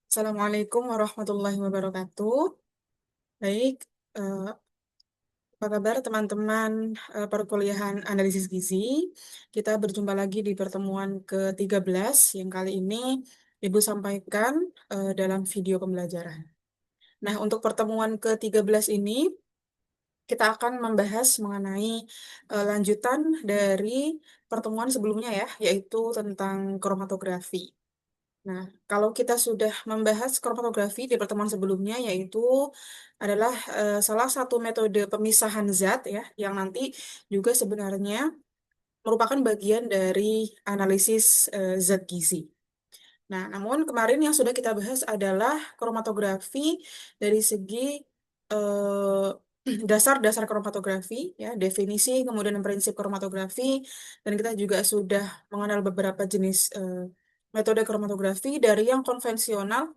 Assalamualaikum warahmatullahi wabarakatuh. Baik, apa kabar teman-teman perkuliahan analisis gizi? Kita berjumpa lagi di pertemuan ke-13 yang kali ini Ibu sampaikan dalam video pembelajaran. Nah, untuk pertemuan ke-13 ini kita akan membahas mengenai lanjutan dari pertemuan sebelumnya ya, yaitu tentang kromatografi. Nah, kalau kita sudah membahas kromatografi di pertemuan sebelumnya, yaitu adalah salah satu metode pemisahan zat ya, yang nanti juga sebenarnya merupakan bagian dari analisis zat gizi. Nah, namun kemarin yang sudah kita bahas adalah kromatografi dari segi eh, dasar-dasar kromatografi, ya, definisi, kemudian prinsip kromatografi, dan kita juga sudah mengenal beberapa jenis metode kromatografi dari yang konvensional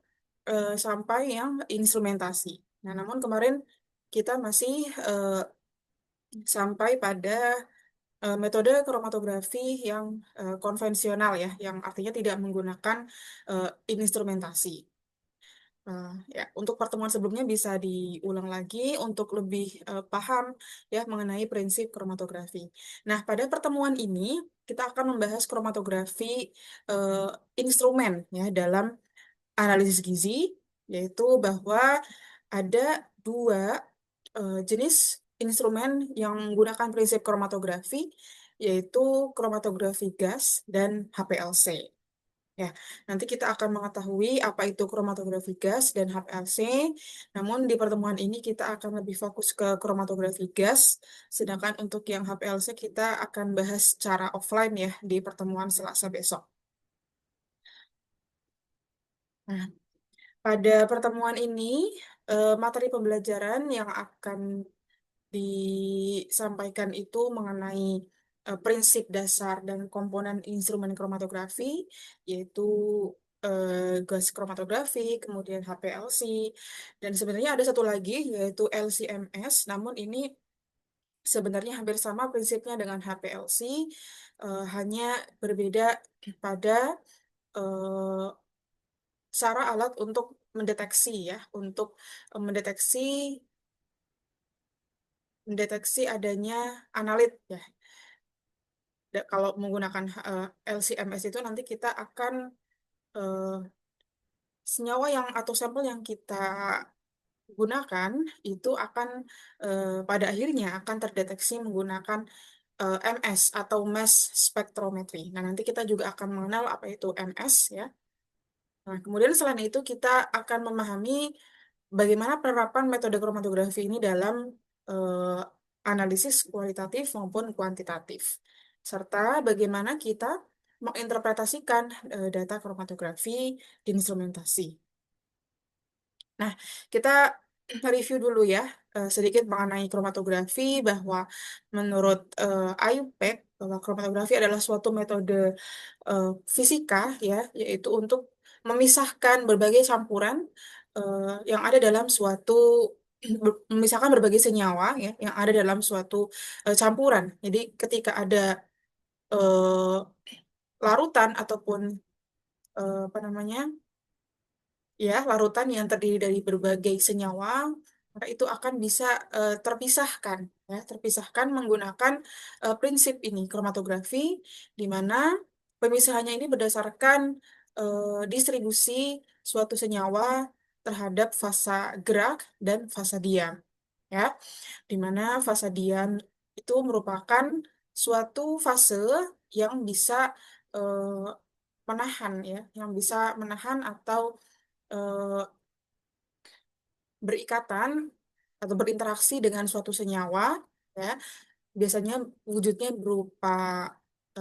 sampai yang instrumentasi. Nah, namun kemarin kita masih eh, sampai pada metode kromatografi yang konvensional ya, yang artinya tidak menggunakan eh, instrumentasi. Ya, untuk pertemuan sebelumnya bisa diulang lagi untuk lebih paham ya mengenai prinsip kromatografi. Nah, pada pertemuan ini kita akan membahas kromatografi eh, instrumen ya dalam analisis gizi, yaitu bahwa ada dua jenis instrumen yang menggunakan prinsip kromatografi, yaitu kromatografi gas dan HPLC. Ya, nanti kita akan mengetahui apa itu kromatografi gas dan HPLC. Namun di pertemuan ini kita akan lebih fokus ke kromatografi gas, sedangkan untuk yang HPLC kita akan bahas secara offline ya di pertemuan Selasa besok. Nah, pada pertemuan ini materi pembelajaran yang akan disampaikan itu mengenai prinsip dasar dan komponen instrumen kromatografi, yaitu gas kromatografi, kemudian HPLC, dan sebenarnya ada satu lagi yaitu LCMS, namun ini sebenarnya hampir sama prinsipnya dengan HPLC, hanya berbeda pada eh, cara alat untuk mendeteksi ya, untuk mendeteksi mendeteksi adanya analit ya. Kalau menggunakan LCMS itu nanti kita akan eh, senyawa yang atau sampel yang kita gunakan itu akan pada akhirnya akan terdeteksi menggunakan MS atau mass spectrometry. Nah, nanti kita juga akan mengenal apa itu MS ya. Nah, kemudian selain itu kita akan memahami bagaimana penerapan metode kromatografi ini dalam analisis kualitatif maupun kuantitatif, serta bagaimana kita menginterpretasikan data kromatografi di instrumentasi. Nah, kita review dulu ya sedikit mengenai kromatografi bahwa menurut IUPAC bahwa kromatografi adalah suatu metode eh, fisika ya, yaitu untuk memisahkan berbagai campuran yang ada dalam suatu memisahkan berbagai senyawa ya yang ada dalam suatu campuran. Jadi ketika ada eh, larutan ataupun apa namanya ya larutan yang terdiri dari berbagai senyawa, maka itu akan bisa terpisahkan ya terpisahkan menggunakan prinsip ini kromatografi, di mana pemisahannya ini berdasarkan distribusi suatu senyawa terhadap fasa gerak dan fasa diam ya, di mana fasa diam itu merupakan suatu fase yang bisa eh, menahan ya yang bisa menahan atau eh, berikatan atau berinteraksi dengan suatu senyawa ya, biasanya wujudnya berupa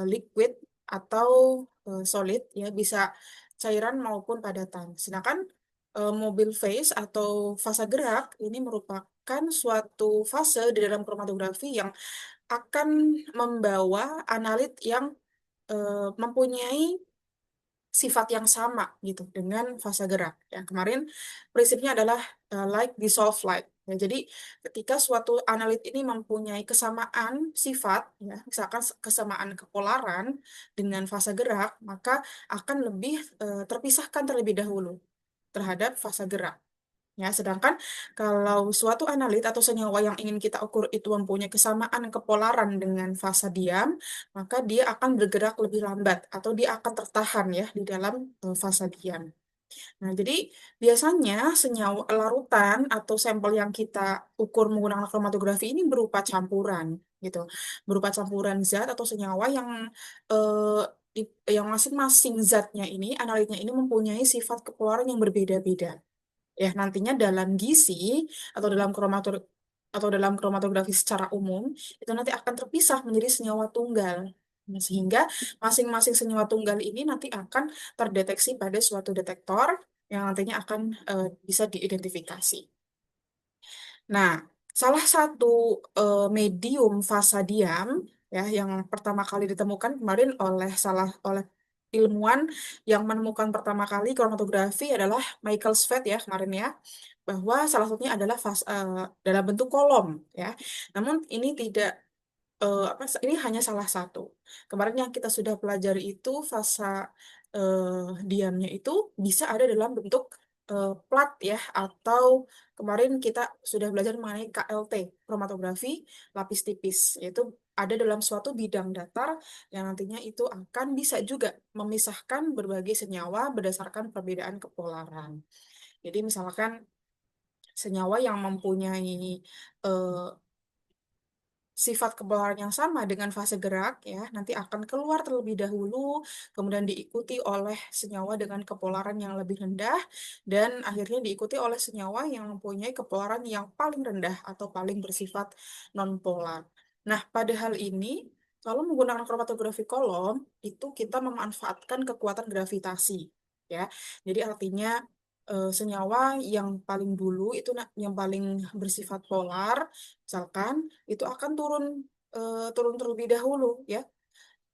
liquid atau solid ya, bisa cairan maupun padatan. Sedangkan mobil phase atau fasa gerak ini merupakan suatu fase di dalam kromatografi yang akan membawa analit yang mempunyai sifat yang sama gitu dengan fase gerak. Ya, kemarin prinsipnya adalah like dissolve like. Ya, jadi ketika suatu analit ini mempunyai kesamaan sifat, ya, misalkan kesamaan kepolaran dengan fase gerak, maka akan lebih terpisahkan terlebih dahulu. terhadap fase gerak. Ya, sedangkan kalau suatu analit atau senyawa yang ingin kita ukur itu mempunyai kesamaan kepolaran dengan fasa diam, maka dia akan bergerak lebih lambat atau dia akan tertahan ya di dalam fasa diam. Nah, jadi biasanya senyawa larutan atau sampel yang kita ukur menggunakan kromatografi ini berupa campuran gitu. Berupa campuran zat atau senyawa yang eh, yang masing-masing zatnya ini, analitnya ini mempunyai sifat kepolaran yang berbeda-beda. Ya, nantinya dalam gizi atau dalam kromatografi secara umum itu nanti akan terpisah menjadi senyawa tunggal. Nah, sehingga masing-masing senyawa tunggal ini nanti akan terdeteksi pada suatu detektor yang nantinya akan bisa diidentifikasi. Nah, salah satu medium fasa diam ya yang pertama kali ditemukan kemarin oleh ilmuwan yang menemukan pertama kali kromatografi adalah Michael Svet ya kemarin ya, bahwa salah satunya adalah dalam bentuk kolom ya. Namun ini tidak ini hanya salah satu. Kemarin yang kita sudah pelajari itu fasa diamnya itu bisa ada dalam bentuk plat ya, atau kemarin kita sudah belajar mengenai KLT, kromatografi lapis tipis, yaitu ada dalam suatu bidang datar yang nantinya itu akan bisa juga memisahkan berbagai senyawa berdasarkan perbedaan kepolaran. Jadi misalkan senyawa yang mempunyai eh, sifat kepolaran yang sama dengan fase gerak ya nanti akan keluar terlebih dahulu, kemudian diikuti oleh senyawa dengan kepolaran yang lebih rendah, dan akhirnya diikuti oleh senyawa yang mempunyai kepolaran yang paling rendah atau paling bersifat nonpolar. Nah, pada hal ini kalau menggunakan kromatografi kolom itu kita memanfaatkan kekuatan gravitasi ya. Jadi artinya senyawa yang paling dulu itu yang paling bersifat polar misalkan itu akan turun terlebih dahulu ya,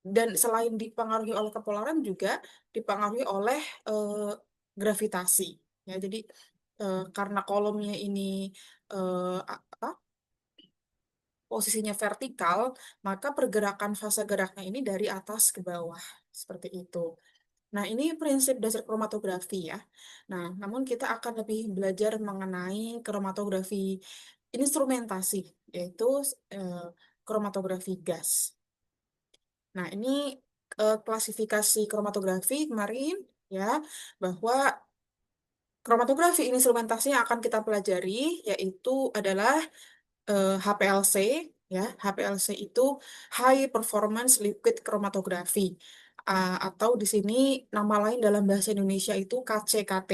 dan selain dipengaruhi oleh kepolaran juga dipengaruhi oleh eh, gravitasi ya. Jadi karena kolomnya ini apa posisinya vertikal, maka pergerakan fase geraknya ini dari atas ke bawah seperti itu. Nah, ini prinsip dasar kromatografi ya. Nah, namun kita akan lebih belajar mengenai kromatografi instrumentasi, yaitu eh, kromatografi gas. Nah, ini klasifikasi kromatografi kemarin ya, bahwa kromatografi instrumentasi yang akan kita pelajari yaitu adalah HPLC ya. HPLC itu High Performance Liquid Chromatography. Atau di sini nama lain dalam bahasa Indonesia itu KCKT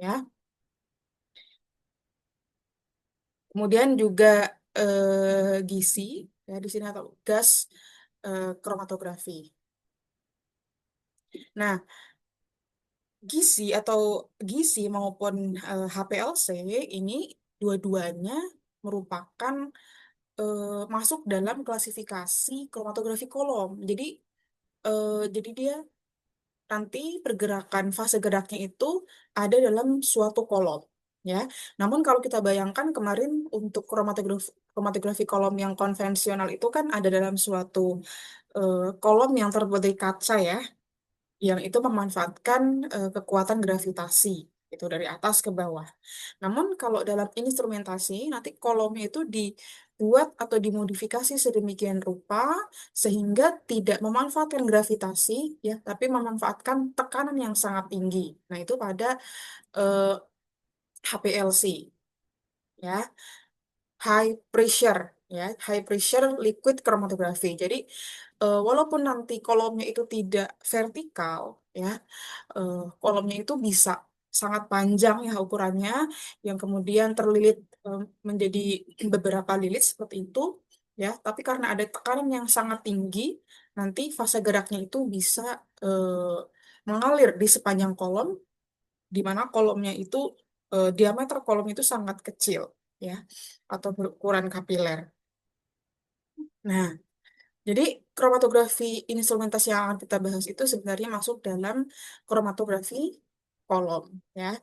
ya. Kemudian juga GC ya di sini atau gas kromatografi. Nah, gizi maupun HPLC ini dua-duanya merupakan masuk dalam klasifikasi kromatografi kolom. Jadi dia nanti pergerakan fase geraknya itu ada dalam suatu kolom ya. Namun kalau kita bayangkan kemarin untuk kromatografi kolom yang konvensional itu kan ada dalam suatu kolom yang terbuat dari kaca ya, yang itu memanfaatkan kekuatan gravitasi itu dari atas ke bawah. Namun kalau dalam instrumentasi nanti kolomnya itu dibuat atau dimodifikasi sedemikian rupa sehingga tidak memanfaatkan gravitasi ya, tapi memanfaatkan tekanan yang sangat tinggi. Nah, itu pada eh, HPLC ya, high pressure ya, high pressure liquid chromatography. Jadi walaupun nanti kolomnya itu tidak vertikal ya, kolomnya itu bisa sangat panjang ya ukurannya, yang kemudian terlilit menjadi beberapa lilit seperti itu ya. Tapi karena ada tekanan yang sangat tinggi, nanti fase geraknya itu bisa eh, mengalir di sepanjang kolom, di mana kolomnya itu diameter kolom itu sangat kecil ya, atau berukuran kapiler. Nah, jadi kromatografi instrumentasi yang akan kita bahas itu sebenarnya masuk dalam kromatografi kolom ya.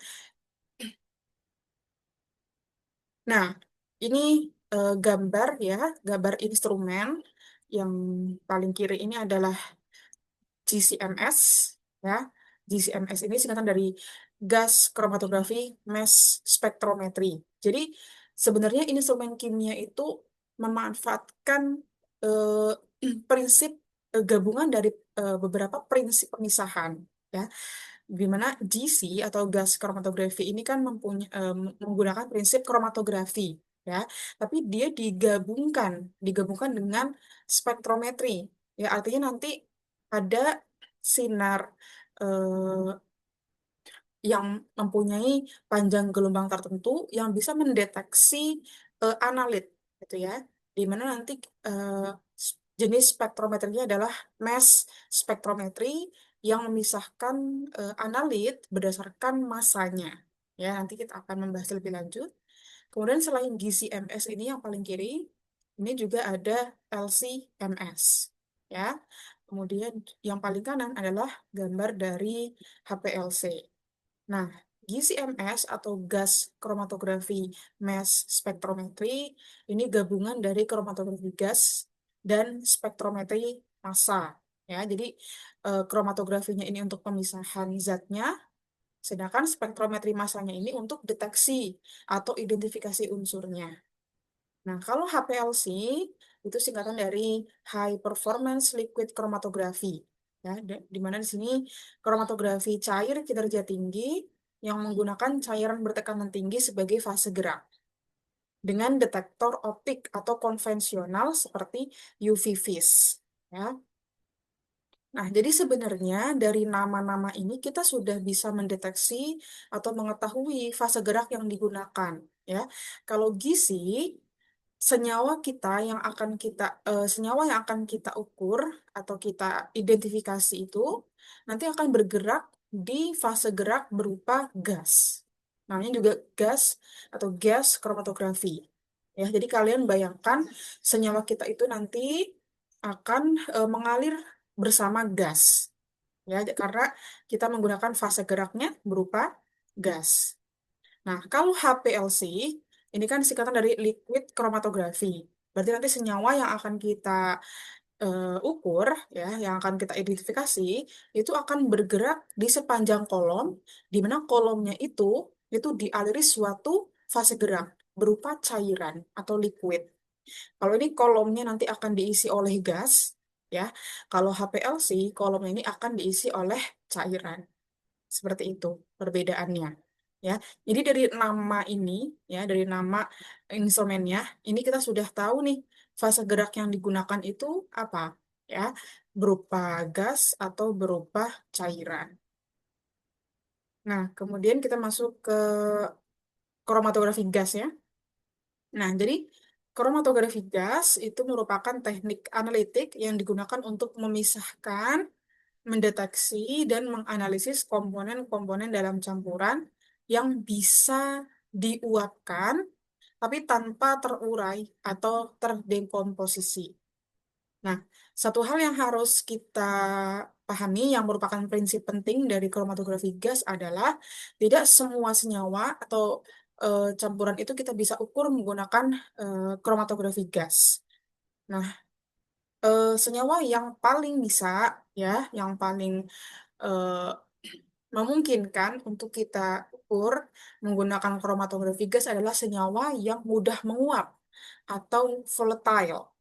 Nah, ini gambar ya, gambar instrumen yang paling kiri ini adalah GCMS ya. GCMS ini singkatan dari gas kromatografi mass spectrometry. Jadi sebenarnya instrumen kimia itu memanfaatkan eh, prinsip gabungan dari beberapa prinsip pemisahan, ya, di mana GC atau gas kromatografi ini kan menggunakan prinsip kromatografi, ya, tapi dia digabungkan dengan spektrometri, ya, artinya nanti ada sinar eh, yang mempunyai panjang gelombang tertentu yang bisa mendeteksi analit, gitu ya, di mana nanti eh, jenis spektrometrinya adalah mass spektrometri yang memisahkan analit berdasarkan masanya. Ya, nanti kita akan membahas lebih lanjut. Kemudian selain GC-MS ini yang paling kiri, ini juga ada LC-MS. Ya. Kemudian yang paling kanan adalah gambar dari HPLC. Nah, GCMS atau gas kromatografi mass spectrometry ini gabungan dari kromatografi gas dan spektrometri massa. Ya, jadi kromatografinya ini untuk pemisahan zatnya, sedangkan spektrometri massanya ini untuk deteksi atau identifikasi unsurnya. Nah, kalau HPLC itu singkatan dari High Performance Liquid Chromatography. Ya, di mana di sini kromatografi cair kinerja tinggi yang menggunakan cairan bertekanan tinggi sebagai fase gerak dengan detektor optik atau konvensional seperti UV vis. Ya. Nah, jadi sebenarnya dari nama-nama ini kita sudah bisa mendeteksi atau mengetahui fase gerak yang digunakan. Ya, kalau gizi senyawa yang akan kita ukur atau kita identifikasi itu nanti akan bergerak di fase gerak berupa gas. Namanya juga gas atau gas kromatografi. Ya, jadi kalian bayangkan senyawa kita itu nanti akan mengalir bersama gas. Ya, karena kita menggunakan fase geraknya berupa gas. Nah, kalau HPLC, ini kan singkatan dari liquid chromatography. Berarti nanti senyawa yang akan kita ukur, ya, yang akan kita identifikasi, itu akan bergerak di sepanjang kolom, di mana kolomnya itu dialiri suatu fase gerak berupa cairan atau liquid. Kalau ini kolomnya nanti akan diisi oleh gas, ya. Kalau HPLC, kolomnya ini akan diisi oleh cairan. Seperti itu perbedaannya. Ya, jadi dari nama ini, ya, dari nama instrumennya, ini kita sudah tahu nih fase gerak yang digunakan itu apa, ya, berupa gas atau berupa cairan. Nah, kemudian kita masuk ke kromatografi gas, ya. Nah, jadi kromatografi gas itu merupakan teknik analitik yang digunakan untuk memisahkan, mendeteksi, dan menganalisis komponen-komponen dalam campuran yang bisa diuapkan tapi tanpa terurai atau terdekomposisi. Nah, satu hal yang harus kita pahami yang merupakan prinsip penting dari kromatografi gas adalah tidak semua senyawa atau campuran itu kita bisa ukur menggunakan kromatografi gas. Nah, senyawa yang paling bisa, ya, yang paling eh, memungkinkan untuk kita ukur menggunakan kromatografi gas adalah senyawa yang mudah menguap atau volatile.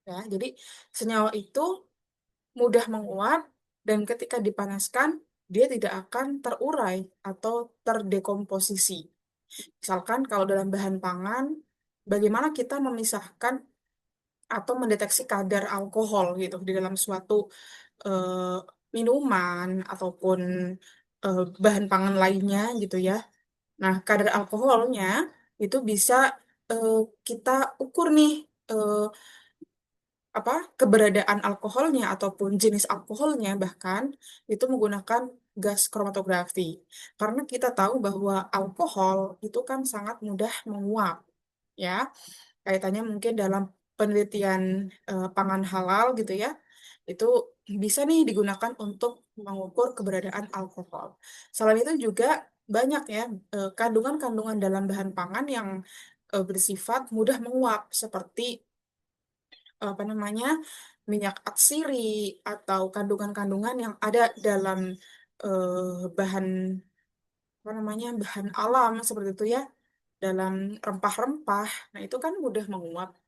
Ya, jadi senyawa itu mudah menguap dan ketika dipanaskan dia tidak akan terurai atau terdekomposisi. Misalkan kalau dalam bahan pangan, bagaimana kita memisahkan atau mendeteksi kadar alkohol gitu di dalam suatu eh, minuman ataupun bahan pangan lainnya gitu ya. Nah, kadar alkoholnya itu bisa eh, kita ukur nih eh, apa keberadaan alkoholnya ataupun jenis alkoholnya bahkan itu menggunakan gas kromatografi. Karena kita tahu bahwa alkohol itu kan sangat mudah menguap, ya. Kaitannya mungkin dalam penelitian pangan halal gitu ya. Itu bisa nih digunakan untuk mengukur keberadaan alkohol. Selain itu juga banyak ya kandungan-kandungan dalam bahan pangan yang bersifat mudah menguap seperti apa namanya minyak atsiri atau kandungan-kandungan yang ada dalam bahan apa namanya bahan alam seperti itu ya, dalam rempah-rempah. Nah, itu kan mudah menguap.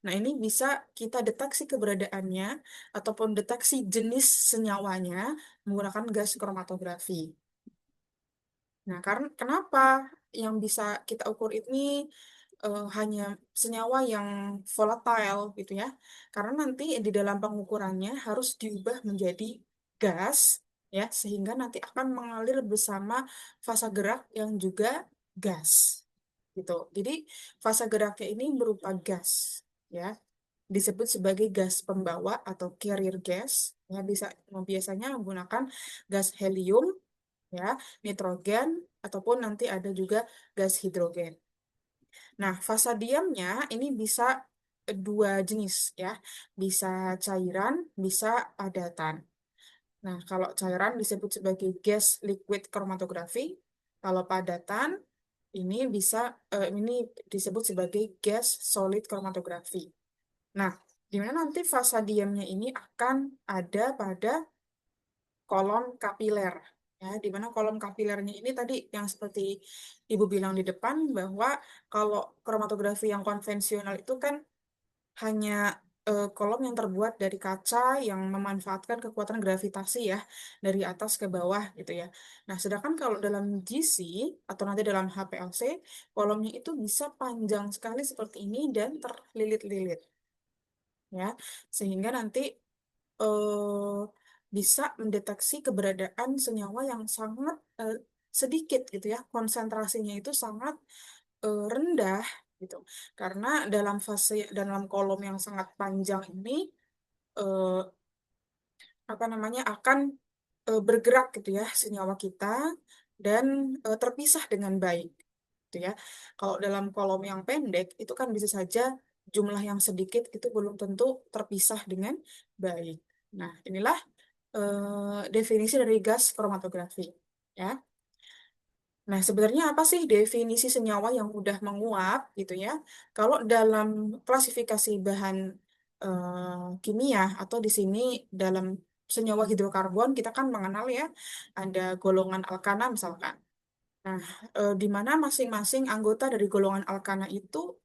Nah, ini bisa kita deteksi keberadaannya ataupun deteksi jenis senyawanya menggunakan gas kromatografi. Nah, karena kenapa yang bisa kita ukur ini hanya senyawa yang volatile gitu ya? Karena nanti di dalam pengukurannya harus diubah menjadi gas ya, sehingga nanti akan mengalir bersama fasa gerak yang juga gas gitu. Jadi fasa geraknya ini berupa gas ya, disebut sebagai gas pembawa atau carrier gas ya, biasanya menggunakan gas helium ya, nitrogen, ataupun nanti ada juga gas hidrogen. Nah, fasa diamnya ini bisa dua jenis ya, bisa cairan, bisa padatan. Nah, kalau cairan disebut sebagai gas liquid chromatografi, kalau padatan ini disebut sebagai gas solid chromatografi. Nah, di mana nanti fasa diamnya ini akan ada pada kolom kapiler. Ya, di mana kolom kapilernya ini tadi yang seperti Ibu bilang di depan bahwa kalau kromatografi yang konvensional itu kan hanya kolom yang terbuat dari kaca yang memanfaatkan kekuatan gravitasi ya dari atas ke bawah gitu ya. Nah, sedangkan kalau dalam GC atau nanti dalam HPLC, kolomnya itu bisa panjang sekali seperti ini dan terlilit-lilit ya. Sehingga nanti eh, bisa mendeteksi keberadaan senyawa yang sangat sedikit gitu ya, konsentrasinya itu sangat rendah gitu. Karena dalam kolom yang sangat panjang ini eh, apa namanya akan bergerak gitu ya senyawa kita dan terpisah dengan baik gitu ya. Kalau dalam kolom yang pendek itu kan bisa saja jumlah yang sedikit itu belum tentu terpisah dengan baik. Nah, inilah definisi dari gas kromatografi. Ya. Nah, sebenarnya apa sih definisi senyawa yang mudah menguap gitu ya? Kalau dalam klasifikasi bahan kimia atau di sini dalam senyawa hidrokarbon kita kan mengenal ya ada golongan alkana misalkan. Nah, di mana masing-masing anggota dari golongan alkana itu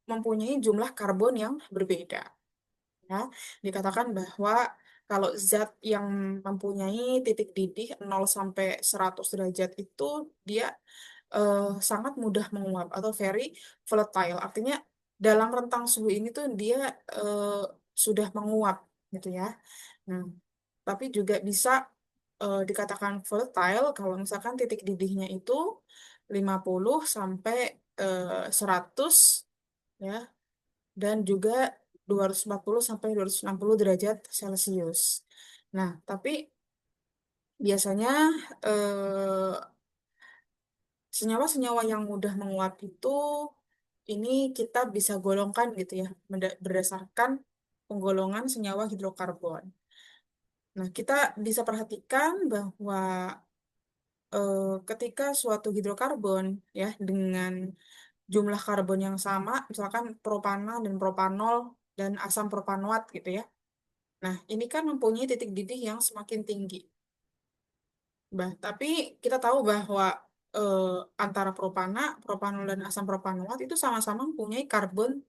mempunyai jumlah karbon yang berbeda. Ya, dikatakan bahwa kalau zat yang mempunyai titik didih 0 sampai 100 derajat itu dia sangat mudah menguap atau very volatile. Artinya dalam rentang suhu ini tuh dia eh, sudah menguap gitu ya. Nah, tapi juga bisa dikatakan volatile kalau misalkan titik didihnya itu 50 sampai 100 ya, dan juga 240 sampai 260 derajat Celcius. Nah, tapi biasanya eh, senyawa-senyawa yang mudah menguap itu ini kita bisa golongkan gitu ya, berdasarkan penggolongan senyawa hidrokarbon. Nah, kita bisa perhatikan bahwa ketika suatu hidrokarbon ya dengan jumlah karbon yang sama, misalkan propana dan propanol dan asam propanoat gitu ya. Nah, ini kan mempunyai titik didih yang semakin tinggi. Tapi kita tahu bahwa eh, antara propanol dan asam propanoat itu sama-sama mempunyai karbon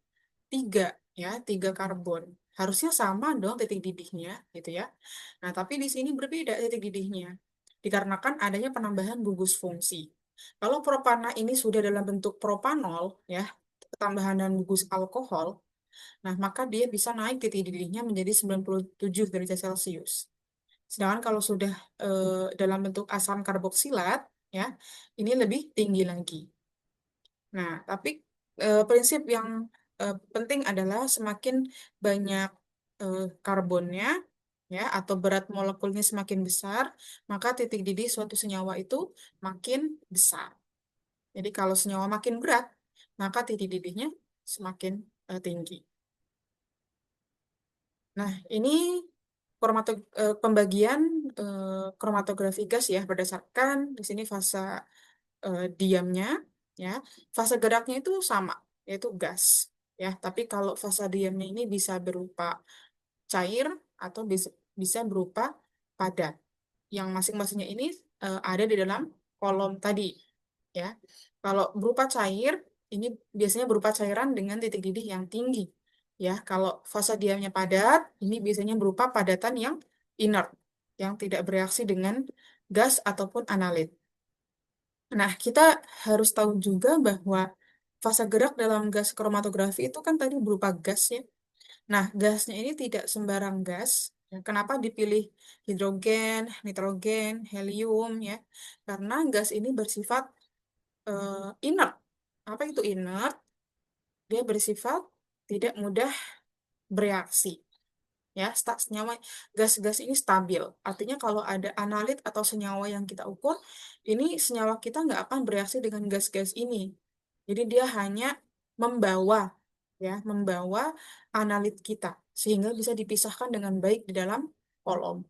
tiga, ya, tiga karbon. Harusnya sama dong titik didihnya, gitu ya. Nah, tapi di sini berbeda titik didihnya, dikarenakan adanya penambahan gugus fungsi. Kalau propana ini sudah dalam bentuk propanol, ya, tambahan dan gugus alkohol, nah maka dia bisa naik titik didihnya menjadi 97 derajat Celcius. Sedangkan kalau sudah dalam bentuk asam karboksilat, ya, ini lebih tinggi lagi. Nah, tapi prinsip yang penting adalah semakin banyak karbonnya, ya, atau berat molekulnya semakin besar, maka titik didih suatu senyawa itu makin besar. Jadi kalau senyawa makin berat, maka titik didihnya semakin tinggi. Nah, ini pembagian kromatografi gas ya berdasarkan di sini fase diamnya ya. Fase geraknya itu sama, yaitu gas ya. Tapi kalau fase diamnya ini bisa berupa cair atau bisa berupa padat. Yang masing-masingnya ini ada di dalam kolom tadi. ya. Kalau berupa cair, ini biasanya berupa cairan dengan titik didih yang tinggi, ya. Kalau fase diamnya padat, ini biasanya berupa padatan yang inert, yang tidak bereaksi dengan gas ataupun analit. Nah, kita harus tahu juga bahwa fase gerak dalam gas kromatografi itu kan tadi berupa gas ya. Nah, gasnya ini tidak sembarang gas. Ya, kenapa dipilih hidrogen, nitrogen, helium ya? Karena gas ini bersifat inert. Apa itu inert? Dia bersifat tidak mudah bereaksi. Ya, senyawa gas-gas ini stabil. Artinya kalau ada analit atau senyawa yang kita ukur, ini senyawa kita nggak akan bereaksi dengan gas-gas ini. Jadi dia hanya membawa, ya, membawa analit kita sehingga bisa dipisahkan dengan baik di dalam kolom.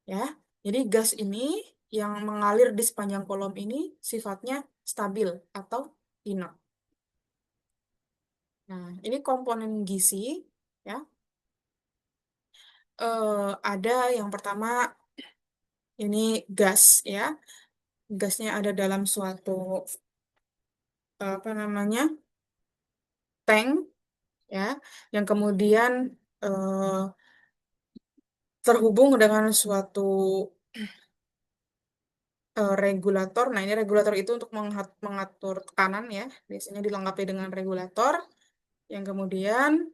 Ya, jadi gas ini yang mengalir di sepanjang kolom ini sifatnya stabil atau inert. Nah, ini komponen gizi, ya. Ada yang pertama ini gas ya. Gasnya ada dalam suatu apa namanya? Tank ya yang kemudian eh, terhubung dengan suatu regulator. Nah, ini regulator itu untuk mengatur tekanan ya. Biasanya dilengkapi dengan regulator yang kemudian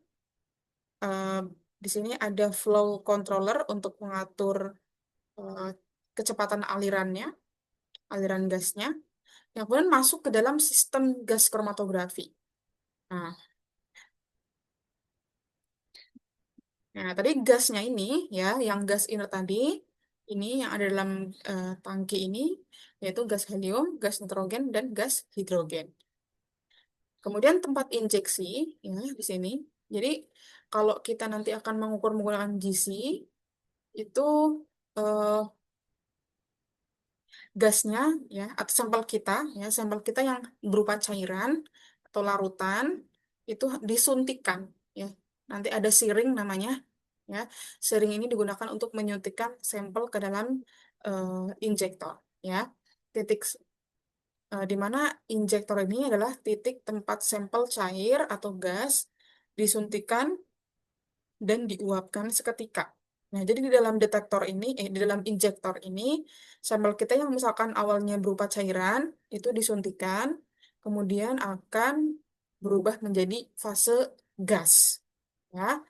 eh, di sini ada flow controller untuk mengatur eh, kecepatan alirannya, aliran gasnya, yang kemudian masuk ke dalam sistem gas kromatografi. Nah, nah, tadi gasnya ini ya, yang gas inert tadi, ini yang ada dalam tangki ini, yaitu gas helium, gas nitrogen, dan gas hidrogen. Kemudian tempat injeksi ya di sini. Jadi kalau kita nanti akan mengukur menggunakan GC, itu eh, gasnya ya atau sampel kita yang berupa cairan atau larutan itu disuntikkan ya. Nanti ada siring namanya ya. Siring ini digunakan untuk menyuntikkan sampel ke dalam injektor ya. Titik di mana injektor ini adalah titik tempat sampel cair atau gas disuntikan dan diuapkan seketika. Nah, jadi di dalam detektor ini, di dalam injektor ini, sampel kita yang misalkan awalnya berupa cairan, itu disuntikan, kemudian akan berubah menjadi fase gas. Ya.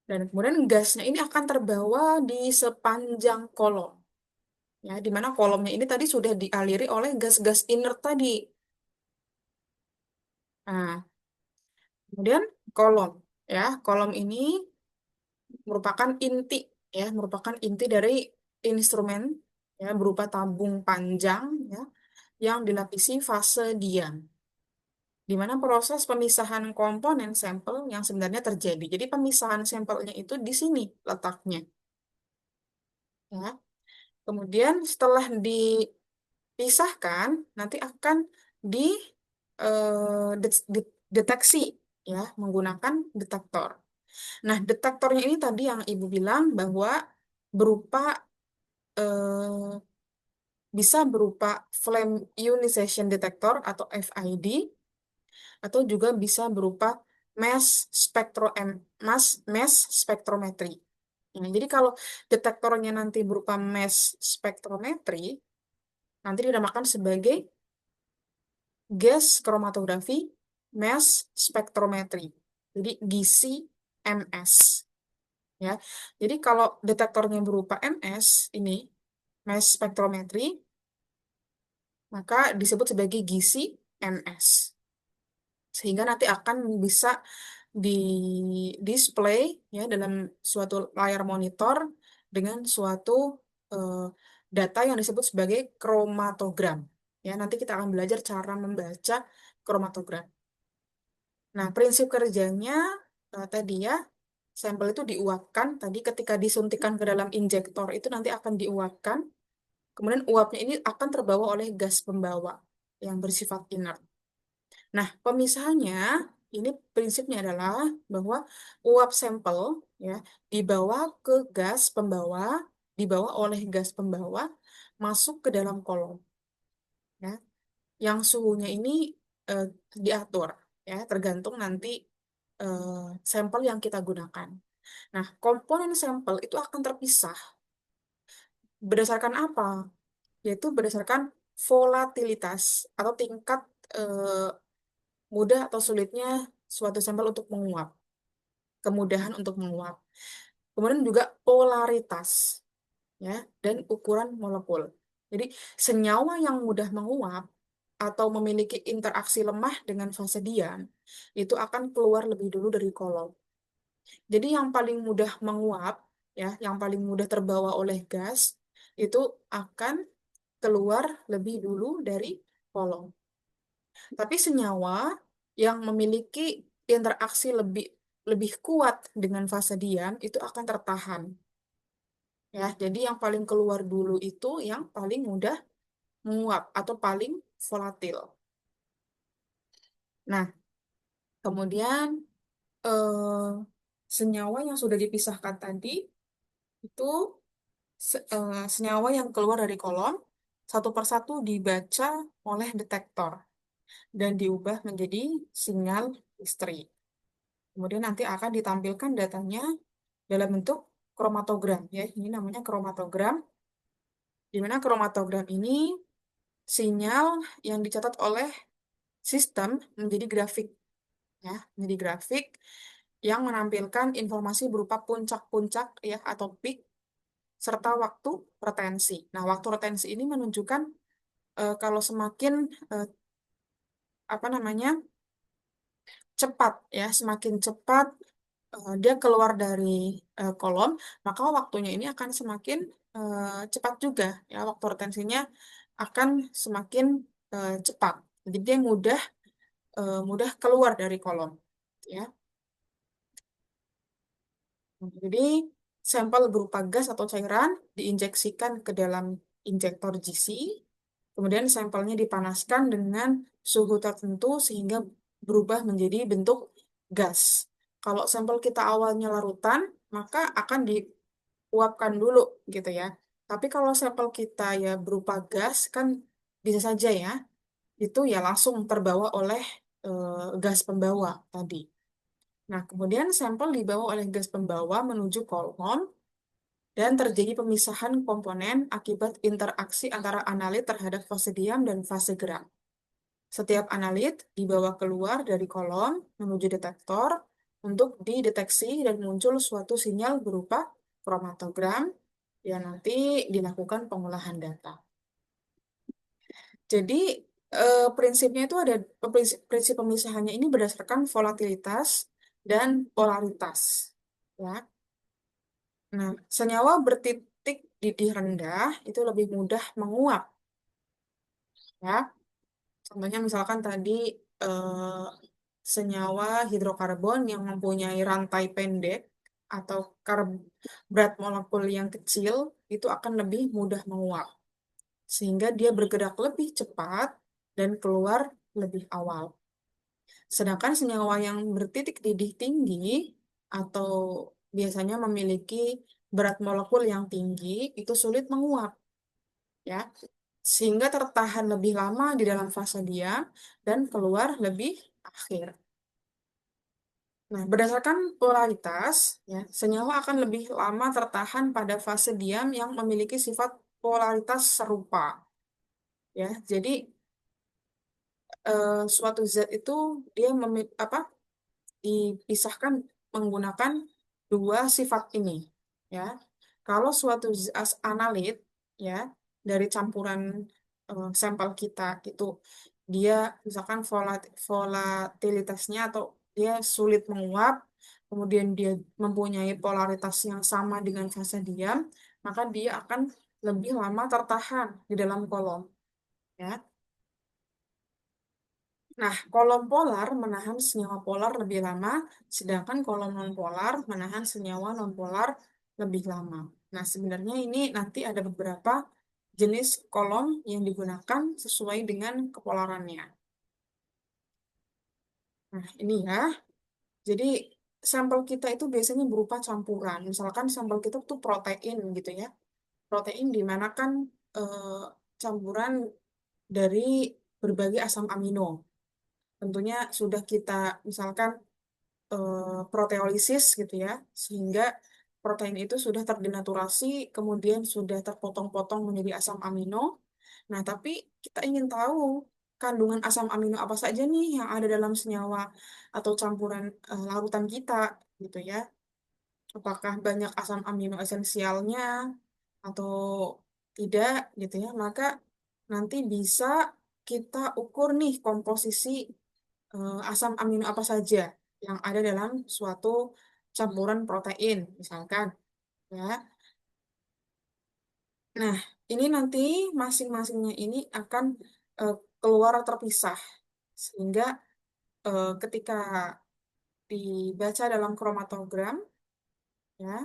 Dan kemudian gasnya ini akan terbawa di sepanjang kolom. Ya, di mana kolomnya ini tadi sudah dialiri oleh gas-gas inert tadi. Nah, kemudian kolom. Ya, kolom ini merupakan inti merupakan inti dari instrumen ya berupa tabung panjang ya yang dilapisi fase diam di mana proses pemisahan komponen sampel yang sebenarnya terjadi. Jadi pemisahan sampelnya itu di sini letaknya ya. Kemudian setelah dipisahkan nanti akan di deteksi ya menggunakan detektor. Nah, detektornya ini tadi yang Ibu bilang bahwa berupa eh, bisa berupa flame ionization detector atau FID atau juga bisa berupa mass mass spectrometry. Nah, jadi kalau detektornya nanti berupa mass spectrometry, nanti dinamakan sebagai gas chromatography mass spectrometry. Jadi GC MS. Ya. Jadi kalau detektornya berupa MS ini mass spectrometry maka disebut sebagai GC MS. Sehingga nanti akan bisa di display ya dalam suatu layar monitor dengan suatu eh, data yang disebut sebagai kromatogram. Ya, nanti kita akan belajar cara membaca kromatogram. Nah, prinsip kerjanya tadi ya, sampel itu diuapkan. Tadi ketika disuntikan ke dalam injektor itu nanti akan diuapkan. Kemudian uapnya ini akan terbawa oleh gas pembawa yang bersifat inert. Nah, pemisahannya ini prinsipnya adalah bahwa uap sampel ya dibawa ke gas pembawa, dibawa oleh gas pembawa, masuk ke dalam kolom, ya. Yang suhunya ini eh, diatur, ya, tergantung nanti eh, sampel yang kita gunakan. Nah, komponen sampel itu akan terpisah berdasarkan apa? Yaitu berdasarkan volatilitas atau tingkat eh, mudah atau sulitnya suatu sampel untuk menguap, kemudahan untuk menguap. Kemudian juga polaritas, ya, dan ukuran molekul. Jadi, senyawa yang mudah menguap atau memiliki interaksi lemah dengan fase diam itu akan keluar lebih dulu dari kolom. Jadi, yang paling mudah menguap, ya, yang paling mudah terbawa oleh gas itu akan keluar lebih dulu dari kolom. Tapi senyawa yang memiliki interaksi lebih lebih kuat dengan fase diam itu akan tertahan. Ya, jadi yang paling keluar dulu itu yang paling mudah menguap atau paling volatil. Nah, kemudian eh, senyawa yang sudah dipisahkan tadi itu senyawa yang keluar dari kolom satu persatu dibaca oleh detektor dan diubah menjadi sinyal listrik. Kemudian nanti akan ditampilkan datanya dalam bentuk kromatogram, ya. Ini namanya kromatogram, di mana kromatogram ini sinyal yang dicatat oleh sistem menjadi grafik, ya, menjadi grafik yang menampilkan informasi berupa puncak-puncak, ya, atau peak serta waktu retensi. Nah, waktu retensi ini menunjukkan kalau semakin eh, apa namanya cepat, ya, semakin cepat dia keluar dari kolom, maka waktunya ini akan semakin cepat juga, ya, waktu retensinya akan semakin cepat. Jadi dia mudah keluar dari kolom, ya. Jadi sampel berupa gas atau cairan diinjeksikan ke dalam injektor GC, kemudian sampelnya dipanaskan dengan suhu tertentu sehingga berubah menjadi bentuk gas. Kalau sampel kita awalnya larutan, maka akan diuapkan dulu gitu, ya. Tapi kalau sampel kita ya berupa gas kan bisa saja, ya, itu ya langsung terbawa oleh gas pembawa tadi. Nah, kemudian sampel dibawa oleh gas pembawa menuju kolom dan terjadi pemisahan komponen akibat interaksi antara analit terhadap fase diam dan fase gerak. Setiap analit dibawa keluar dari kolom menuju detektor untuk dideteksi dan muncul suatu sinyal berupa kromatogram yang nanti dilakukan pengolahan data. Jadi prinsipnya itu ada prinsip pemisahannya ini berdasarkan volatilitas dan polaritas. Ya. Nah, senyawa bertitik didih rendah itu lebih mudah menguap. Ya. Contohnya misalkan tadi eh, senyawa hidrokarbon yang mempunyai rantai pendek atau berat molekul yang kecil itu akan lebih mudah menguap. Sehingga dia bergerak lebih cepat dan keluar lebih awal. Sedangkan senyawa yang bertitik didih tinggi atau biasanya memiliki berat molekul yang tinggi itu sulit menguap, ya, sehingga tertahan lebih lama di dalam fase diam dan keluar lebih akhir. Nah, berdasarkan polaritas, ya, senyawa akan lebih lama tertahan pada fase diam yang memiliki sifat polaritas serupa, ya. Jadi suatu zat itu dia dipisahkan menggunakan dua sifat ini, ya. Kalau suatu analit, ya, dari campuran sampel kita itu dia misalkan volatilitasnya atau dia sulit menguap, kemudian dia mempunyai polaritas yang sama dengan fase diam, maka dia akan lebih lama tertahan di dalam kolom, ya. Nah, kolom polar menahan senyawa polar lebih lama, sedangkan kolom nonpolar menahan senyawa nonpolar lebih lama. Nah, sebenarnya ini nanti ada beberapa jenis kolom yang digunakan sesuai dengan kepolarannya. Nah, ini, ya. Jadi, sampel kita itu biasanya berupa campuran. Misalkan sampel kita itu protein gitu, ya. Protein di mana kan eh, campuran dari berbagai asam amino. Tentunya sudah kita misalkan proteolisis gitu ya, sehingga protein itu sudah terdenaturasi, kemudian sudah terpotong-potong menjadi asam amino. Nah, tapi kita ingin tahu kandungan asam amino apa saja nih yang ada dalam senyawa atau campuran larutan kita gitu ya. Apakah banyak asam amino esensialnya atau tidak gitu ya. Maka nanti bisa kita ukur nih komposisi asam amino apa saja yang ada dalam suatu campuran protein, misalkan, ya. Nah, ini nanti masing-masingnya ini akan eh, keluar terpisah, sehingga ketika dibaca dalam kromatogram, ya,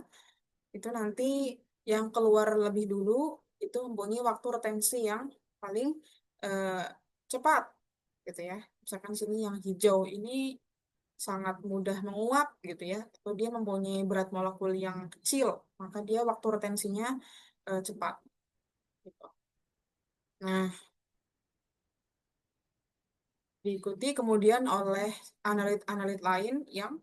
itu nanti yang keluar lebih dulu itu mempunyai waktu retensi yang paling eh, cepat, gitu ya. Misalkan sini yang hijau ini sangat mudah menguap gitu ya, atau dia mempunyai berat molekul yang kecil, maka dia waktu retensinya cepat gitu. Nah, diikuti kemudian oleh analit-analit lain yang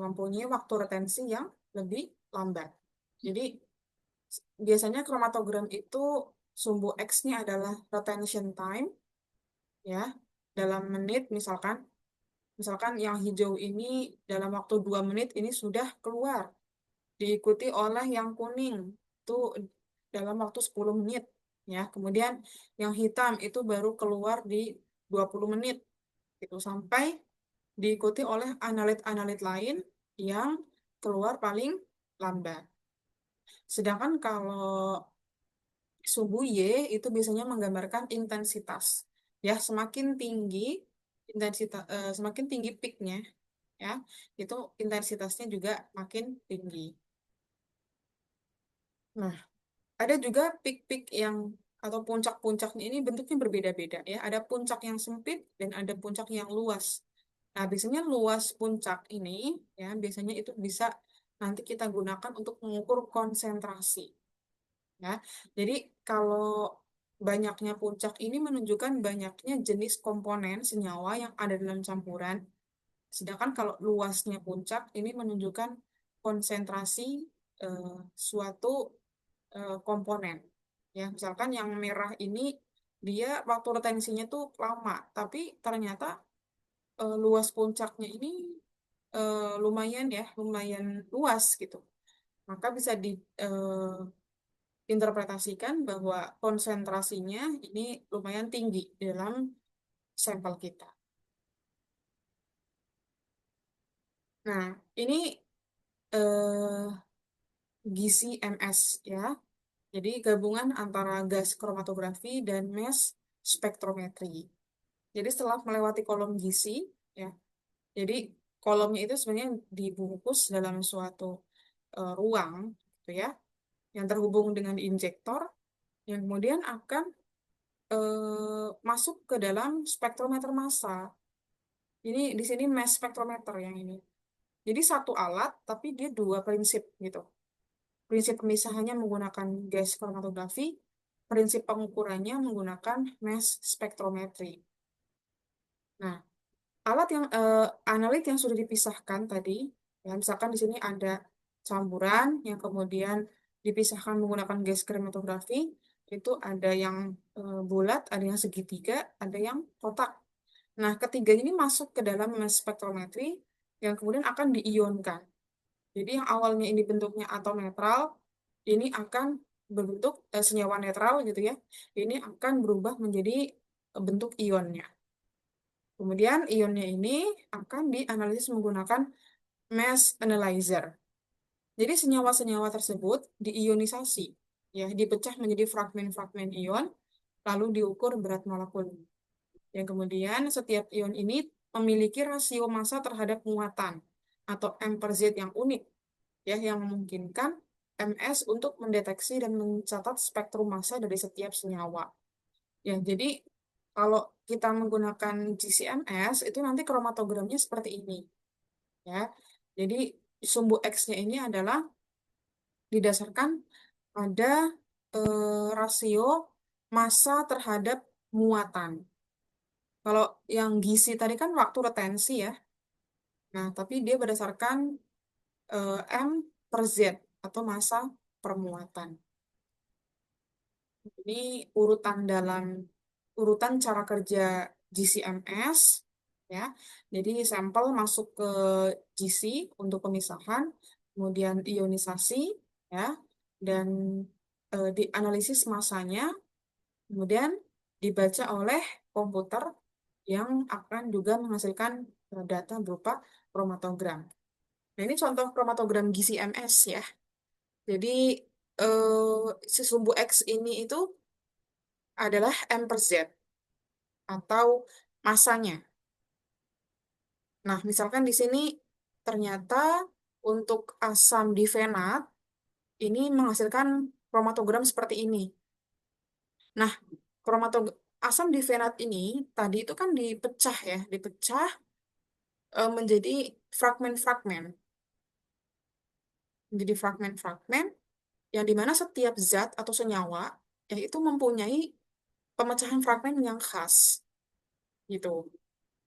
mempunyai waktu retensi yang lebih lambat. Jadi biasanya kromatogram itu sumbu X-nya adalah retention time ya, dalam menit misalkan. Misalkan yang hijau ini dalam waktu 2 menit ini sudah keluar, diikuti oleh yang kuning itu dalam waktu 10 menit ya. Kemudian yang hitam itu baru keluar di 20 menit gitu, sampai diikuti oleh analit-analit lain yang keluar paling lambat. Sedangkan kalau suhu Y itu biasanya menggambarkan intensitas. Ya, semakin tinggi intensitas, semakin tinggi peaknya, ya, itu intensitasnya juga makin tinggi. Nah, ada juga peak-peak yang atau puncak-puncaknya ini bentuknya berbeda-beda ya. Ada puncak yang sempit dan ada puncak yang luas. Nah, biasanya luas puncak ini ya biasanya itu bisa nanti kita gunakan untuk mengukur konsentrasi ya. Jadi kalau banyaknya puncak ini menunjukkan banyaknya jenis komponen senyawa yang ada dalam campuran. Sedangkan kalau luasnya puncak ini menunjukkan konsentrasi suatu komponen. Ya, misalkan yang merah ini dia waktu retensinya tuh lama, tapi ternyata luas puncaknya ini lumayan ya, lumayan luas gitu. Maka bisa diinterpretasikan bahwa konsentrasinya ini lumayan tinggi di dalam sampel kita. Nah, ini eh, gizi MS ya. Jadi gabungan antara gas kromatografi dan mass spektrometri. Jadi setelah melewati kolom gizi, ya, jadi kolomnya itu sebenarnya dibungkus dalam suatu ruang, gitu ya, yang terhubung dengan injektor, yang kemudian akan masuk ke dalam spektrometer massa. Ini di sini mass spektrometer yang ini. Jadi satu alat, tapi dia dua prinsip gitu. Prinsip pemisahannya menggunakan gas kromatografi, prinsip pengukurannya menggunakan mass spektrometri. Nah, alat yang analit yang sudah dipisahkan tadi, ya, misalkan di sini ada campuran yang kemudian dipisahkan menggunakan gas kromatografi, itu ada yang bulat, ada yang segitiga, ada yang kotak. Nah, ketiga ini masuk ke dalam mass spektrometri yang kemudian akan diionkan. Jadi yang awalnya ini bentuknya atom netral, ini akan berbentuk senyawa netral gitu ya. Ini akan berubah menjadi bentuk ionnya. Kemudian ionnya ini akan dianalisis menggunakan mass analyzer. Jadi senyawa-senyawa tersebut diionisasi, ya, dipecah menjadi fragmen-fragmen ion, lalu diukur berat molekul. Yang kemudian setiap ion ini memiliki rasio massa terhadap muatan atau M per Z yang unik, ya, yang memungkinkan MS untuk mendeteksi dan mencatat spektrum massa dari setiap senyawa. Ya, jadi kalau kita menggunakan GCMS itu nanti kromatogramnya seperti ini, ya. Jadi sumbu X-nya ini adalah didasarkan pada rasio massa terhadap muatan. Kalau yang gizi tadi kan waktu retensi ya. Nah, tapi dia berdasarkan M per Z atau massa per muatan. Ini urutan cara kerja GCMS ya. Jadi sampel masuk ke GC untuk pemisahan, kemudian ionisasi ya, dan dianalisis massanya, kemudian dibaca oleh komputer yang akan juga menghasilkan data berupa kromatogram. Nah, ini contoh kromatogram GCMS ya. Jadi si sumbu X ini itu adalah M per Z atau masanya. Nah, misalkan di sini ternyata untuk asam difenat ini menghasilkan kromatogram seperti ini. Nah, asam difenat ini tadi itu kan dipecah ya, dipecah menjadi fragmen-fragmen, menjadi fragmen-fragmen yang dimana setiap zat atau senyawa yaitu mempunyai pemecahan fragmen yang khas gitu.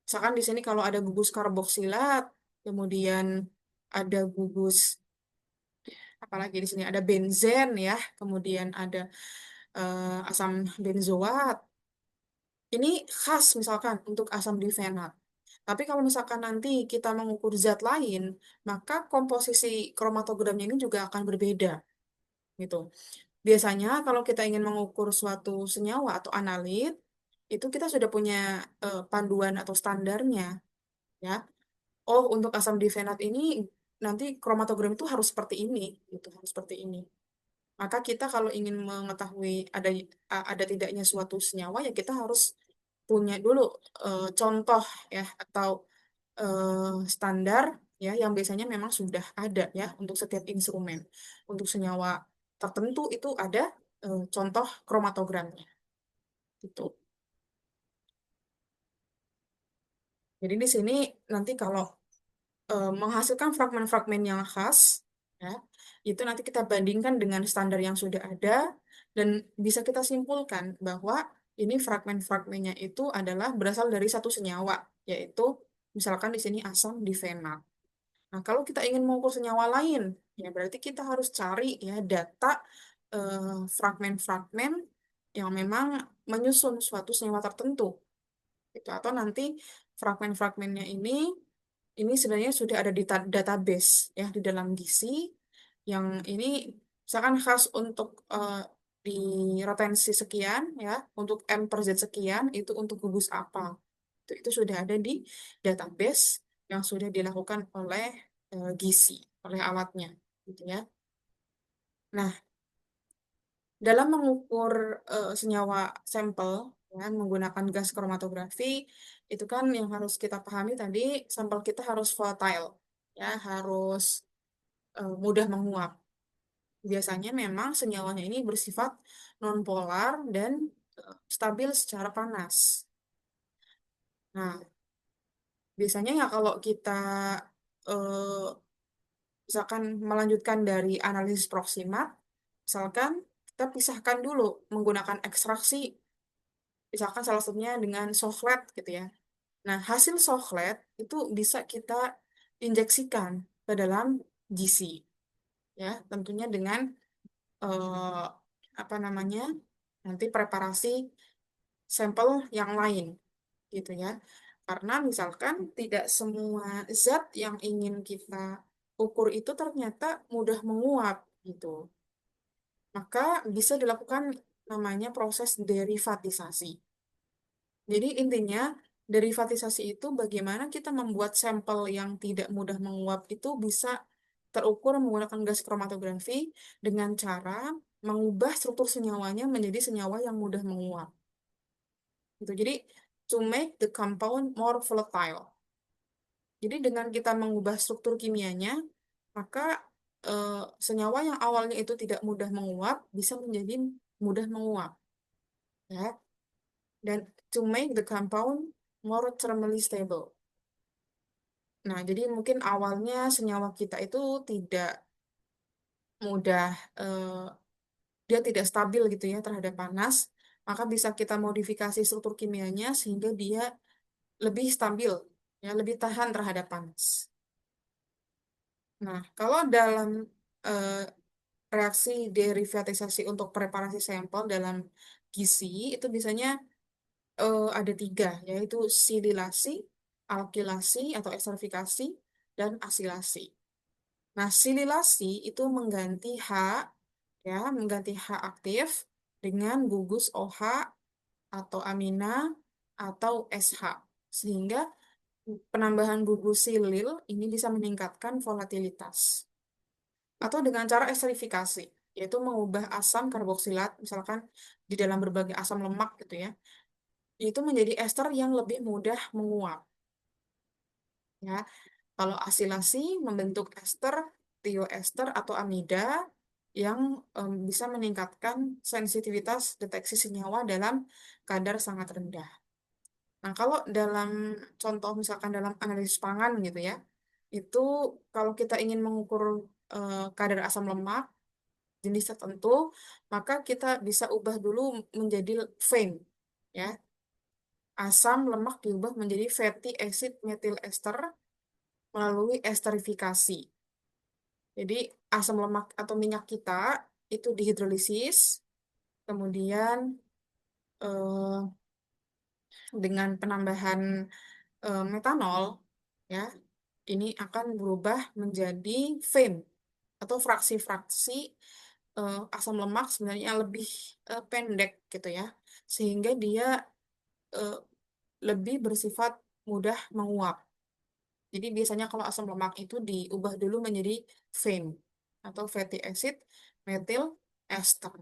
Misalkan di sini kalau ada gugus karboksilat, kemudian ada gugus apalagi di sini ada benzen ya, kemudian ada asam benzoat. Ini khas misalkan untuk asam difenat. Tapi kalau misalkan nanti kita mengukur zat lain, maka komposisi kromatogramnya ini juga akan berbeda gitu. Biasanya kalau kita ingin mengukur suatu senyawa atau analit, itu kita sudah punya panduan atau standarnya ya. Oh, untuk asam difenat ini nanti kromatogram itu harus seperti ini, gitu, harus seperti ini. Maka kita kalau ingin mengetahui ada tidaknya suatu senyawa, ya kita harus punya dulu contoh ya atau standar ya yang biasanya memang sudah ada ya untuk setiap instrumen. Untuk senyawa tertentu itu ada contoh kromatogramnya, gitu. Jadi di sini nanti kalau menghasilkan fragmen-fragmen yang khas, ya, itu nanti kita bandingkan dengan standar yang sudah ada, dan bisa kita simpulkan bahwa ini fragmen-fragmennya itu adalah berasal dari satu senyawa, yaitu misalkan di sini asam difenat. Nah, kalau kita ingin mengukur senyawa lain, ya berarti kita harus cari ya data fragmen-fragmen yang memang menyusun suatu senyawa tertentu. Gitu. Atau nanti fragmen-fragmennya ini sebenarnya sudah ada di database ya di dalam gizi yang ini misalkan khas untuk di retensi sekian ya untuk M per Z sekian itu untuk gugus apa itu sudah ada di database yang sudah dilakukan oleh gizi oleh alatnya gitu ya. Nah, dalam mengukur senyawa sampel ya, menggunakan gas kromatografi, itu kan yang harus kita pahami tadi, sampel kita harus volatile, ya, harus mudah menguap. Biasanya memang senyawanya ini bersifat nonpolar dan stabil secara panas. Nah, biasanya ya kalau kita eh, misalkan melanjutkan dari analisis proximat, misalkan kita pisahkan dulu menggunakan ekstraksi misalkan salah satunya dengan soflet gitu ya. Nah, hasil soflet itu bisa kita injeksikan ke dalam GC ya, tentunya dengan eh, apa namanya? Nanti preparasi sampel yang lain gitu ya. Karena misalkan tidak semua zat yang ingin kita ukur itu ternyata mudah menguap gitu. Maka bisa dilakukan namanya proses derivatisasi. Jadi intinya derivatisasi itu bagaimana kita membuat sampel yang tidak mudah menguap itu bisa terukur menggunakan gas kromatografi dengan cara mengubah struktur senyawanya menjadi senyawa yang mudah menguap. Gitu. Jadi to make the compound more volatile. Jadi dengan kita mengubah struktur kimianya, maka senyawa yang awalnya itu tidak mudah menguap bisa menjadi mudah menguap. Ya. Dan to make the compound more thermally stable. Nah, jadi mungkin awalnya senyawa kita itu tidak mudah dia tidak stabil gitu ya terhadap panas, maka bisa kita modifikasi struktur kimianya sehingga dia lebih stabil, ya, lebih tahan terhadap panas. Nah, kalau dalam eh, reaksi derivatisasi untuk preparasi sampel dalam gizi itu biasanya ada tiga, yaitu sililasi, alkilasi atau esterifikasi, dan asilasi. Nah, sililasi itu mengganti H aktif dengan gugus OH atau amina atau SH. Sehingga penambahan gugus silil ini bisa meningkatkan volatilitas. Atau dengan cara esterifikasi, yaitu mengubah asam karboksilat, misalkan di dalam berbagai asam lemak gitu ya, itu menjadi ester yang lebih mudah menguap. Ya, kalau asilasi membentuk ester, tioester atau amida yang bisa meningkatkan sensitivitas deteksi senyawa dalam kadar sangat rendah. Nah, kalau dalam contoh misalkan dalam analisis pangan gitu ya, itu kalau kita ingin mengukur kadar asam lemak jenis tertentu, maka kita bisa ubah dulu menjadi FAME, ya. Asam lemak diubah menjadi fatty acid methyl ester melalui esterifikasi. Jadi asam lemak atau minyak kita itu dihidrolisis, kemudian eh, dengan penambahan metanol, ya, ini akan berubah menjadi FAME atau fraksi-fraksi asam lemak sebenarnya lebih pendek gitu ya, sehingga dia eh, lebih bersifat mudah menguap. Jadi biasanya kalau asam lemak itu diubah dulu menjadi FAME atau fatty acid methyl ester.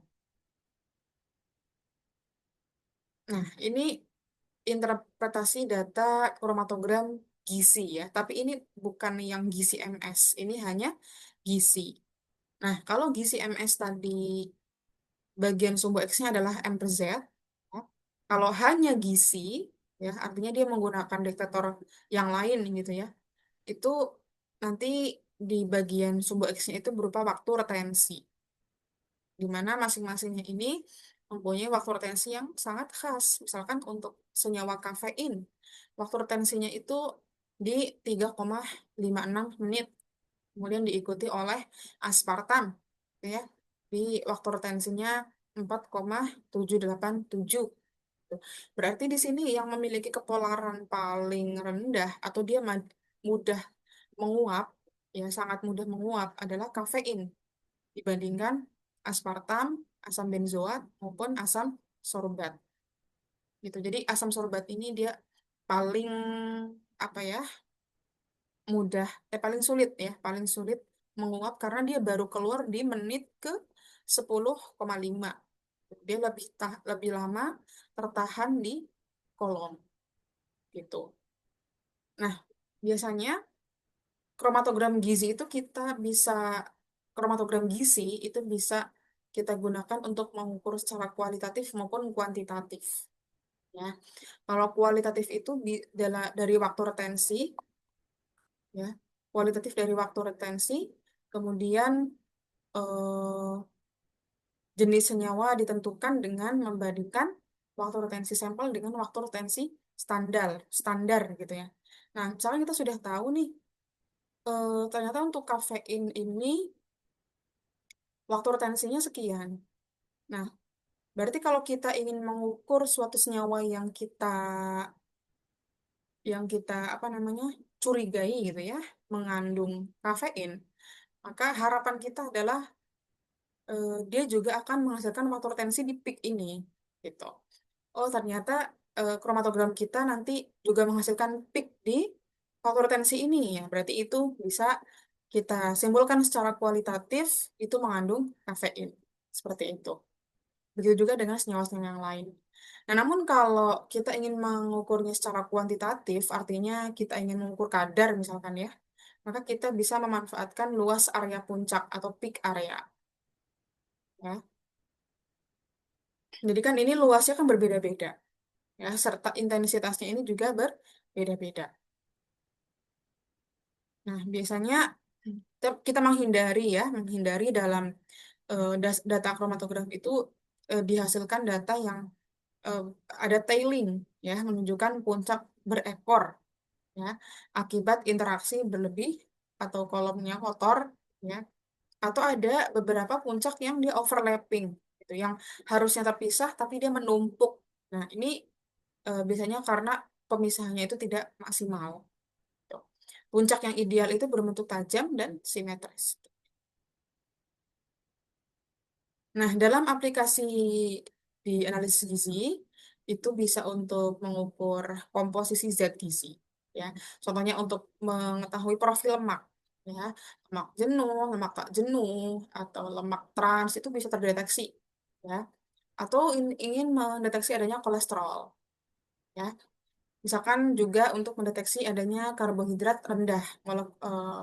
Nah, ini interpretasi data kromatogram gizi ya, tapi ini bukan yang gizi MS, ini hanya gizi. Nah, kalau gizi MS tadi bagian sumbu X-nya adalah M per Z, ya. Kalau hanya gizi, ya artinya dia menggunakan detektor yang lain gitu ya, itu nanti di bagian sumbu X-nya itu berupa waktu retensi, di mana masing-masingnya ini mempunyai waktu retensi yang sangat khas. Misalkan untuk senyawa kafein, waktu retensinya itu di 3,56 menit, kemudian diikuti oleh aspartam, gitu ya, di waktu retensinya 4,787. Berarti di sini yang memiliki kepolaran paling rendah atau dia mudah menguap, ya sangat mudah menguap adalah kafein dibandingkan aspartam, asam benzoat maupun asam sorbat. Gitu. Jadi asam sorbat ini dia paling apa ya paling sulit ya, paling sulit menguap karena dia baru keluar di menit ke 10,5. Dia lebih lama tertahan di kolom gitu. Nah, biasanya kromatogram gizi itu kromatogram gizi itu bisa kita gunakan untuk mengukur secara kualitatif maupun kuantitatif. Ya, kalau kualitatif itu dari waktu retensi, ya, kualitatif dari waktu retensi, kemudian eh, jenis senyawa ditentukan dengan membandingkan waktu retensi sampel dengan waktu retensi standar gitu ya. Nah, misalnya kita sudah tahu nih, ternyata untuk kafein ini waktu retensinya sekian. Nah, berarti kalau kita ingin mengukur suatu senyawa yang kita apa namanya curigai gitu ya, mengandung kafein, maka harapan kita adalah dia juga akan menghasilkan waktu retensi di peak ini, gitu. Oh, ternyata kromatogram kita nanti juga menghasilkan peak di waktu retensi ini ya. Berarti itu bisa kita simpulkan secara kualitatif itu mengandung kafein. Seperti itu. Begitu juga dengan senyawa-senyawa yang lain. Nah, namun kalau kita ingin mengukurnya secara kuantitatif, artinya kita ingin mengukur kadar misalkan ya, maka kita bisa memanfaatkan luas area puncak atau peak area. Ya. Jadi kan ini luasnya kan berbeda-beda, ya, serta intensitasnya ini juga berbeda-beda. Nah, biasanya kita menghindari dalam data kromatografi itu dihasilkan data yang eh, ada tailing, ya, menunjukkan puncak berekor, ya, akibat interaksi berlebih atau kolomnya kotor, ya, atau ada beberapa puncak yang dia overlapping, gitu, yang harusnya terpisah tapi dia menumpuk. Nah, ini biasanya karena pemisahannya itu tidak maksimal. Gitu. Puncak yang ideal itu berbentuk tajam dan simetris. Nah, dalam aplikasi di analisis gizi itu bisa untuk mengukur komposisi zat gizi, ya. Contohnya untuk mengetahui profil lemak, ya, lemak jenuh, lemak tak jenuh, atau lemak trans itu bisa terdeteksi, ya. Atau ingin mendeteksi adanya kolesterol, ya. Misalkan juga untuk mendeteksi adanya karbohidrat rendah,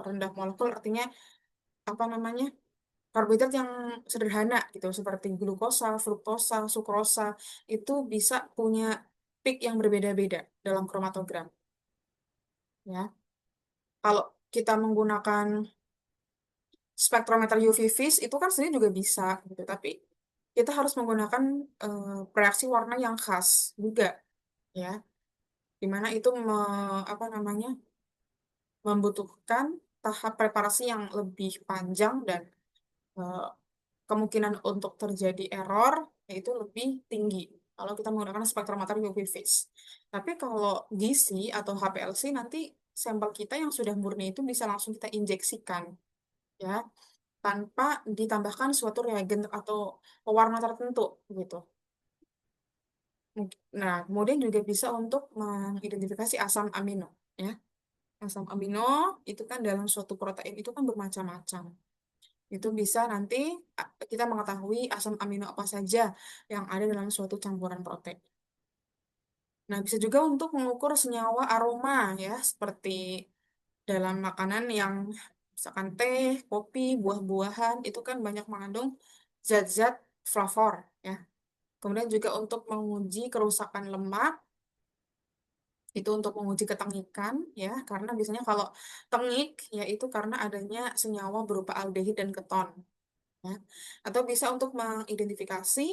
rendah molekul artinya apa namanya? Karbohidrat yang sederhana gitu seperti glukosa, fruktosa, sukrosa itu bisa punya peak yang berbeda-beda dalam kromatogram, ya. Kalau kita menggunakan spektrometer UV vis itu kan sebenarnya juga bisa gitu, tapi kita harus menggunakan reaksi warna yang khas juga, ya. Dimana itu apa namanya membutuhkan tahap preparasi yang lebih panjang dan eh, kemungkinan untuk terjadi error yaitu lebih tinggi kalau kita menggunakan spektrometer UV vis. Tapi kalau GC atau HPLC nanti sampel kita yang sudah murni itu bisa langsung kita injeksikan, ya, tanpa ditambahkan suatu reagen atau pewarna tertentu gitu. Nah, kemudian juga bisa untuk mengidentifikasi asam amino, ya. Asam amino itu kan dalam suatu protein itu kan bermacam-macam. Itu bisa nanti kita mengetahui asam amino apa saja yang ada dalam suatu campuran protein. Nah, bisa juga untuk mengukur senyawa aroma, ya, seperti dalam makanan yang misalkan teh, kopi, buah-buahan itu kan banyak mengandung zat-zat flavor, ya. Kemudian juga untuk menguji kerusakan lemak itu untuk menguji ketengikan, ya, karena biasanya kalau tengik yaitu karena adanya senyawa berupa aldehid dan keton, ya. Atau bisa untuk mengidentifikasi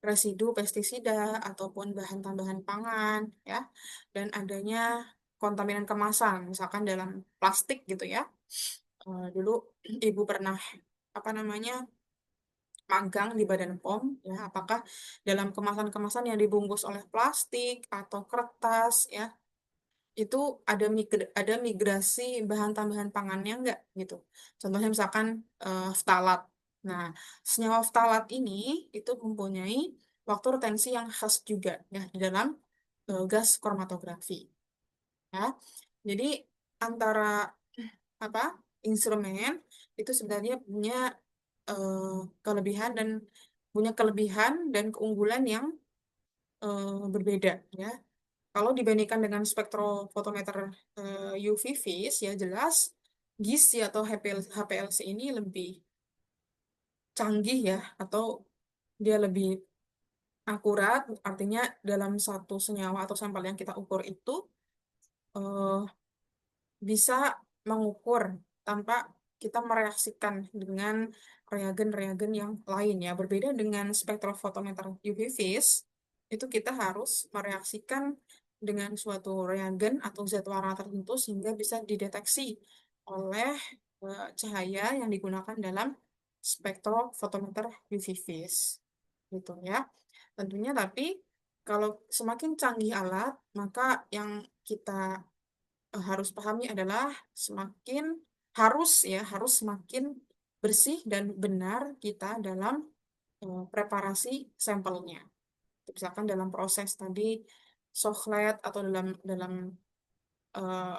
residu pestisida ataupun bahan tambahan pangan, ya, dan adanya kontaminan kemasan misalkan dalam plastik gitu, ya. Dulu ibu pernah apa namanya magang di Badan POM, ya, apakah dalam kemasan-kemasan yang dibungkus oleh plastik atau kertas, ya, itu ada migrasi bahan tambahan pangannya enggak gitu. Contohnya misalkan ftalat. Nah, senyawa ftalat ini itu mempunyai waktu retensi yang khas juga, ya, di dalam gas kromatografi, ya. Jadi antara apa instrumen itu sebenarnya punya eh, kelebihan dan keunggulan yang berbeda, ya. Kalau dibandingkan dengan spektrofotometer UV vis, ya jelas GIS atau HPLC ini lebih canggih, ya, atau dia lebih akurat, artinya dalam satu senyawa atau sampel yang kita ukur itu eh, bisa mengukur tanpa kita mereaksikan dengan reagen-reagen yang lain, ya. Berbeda dengan spektrofotometer UV vis, itu kita harus mereaksikan dengan suatu reagen atau zat warna tertentu sehingga bisa dideteksi oleh cahaya yang digunakan dalam spektrofotometer UV vis. Gitu, ya. Tentunya tapi kalau semakin canggih alat, maka yang kita harus pahami adalah semakin harus semakin bersih dan benar kita dalam preparasi sampelnya. Misalkan dalam proses tadi soklet atau dalam dalam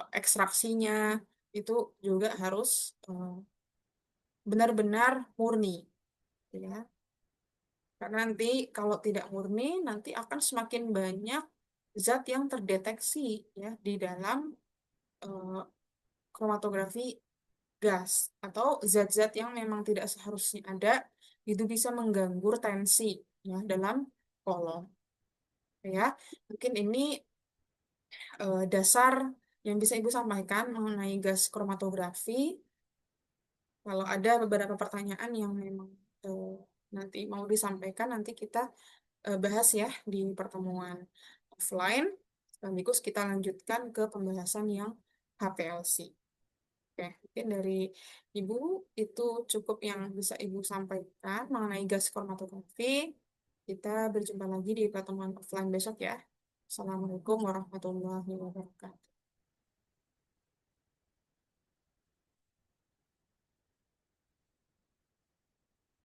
ekstraksinya itu juga harus benar-benar murni, ya. Karena nanti kalau tidak murni nanti akan semakin banyak zat yang terdeteksi, ya, di dalam eh, kromatografi gas atau zat-zat yang memang tidak seharusnya ada itu bisa mengganggu tensi, ya, dalam kolom, ya. Mungkin ini dasar yang bisa Ibu sampaikan mengenai gas kromatografi. Kalau ada beberapa pertanyaan yang memang eh, nanti mau disampaikan, nanti kita bahas ya di pertemuan offline. Sekaligus kita lanjutkan ke pembahasan yang HPLC. Oke, mungkin dari Ibu itu cukup yang bisa Ibu sampaikan mengenai gas kromatografi. Kita berjumpa lagi di pertemuan offline besok ya. Assalamualaikum warahmatullahi wabarakatuh.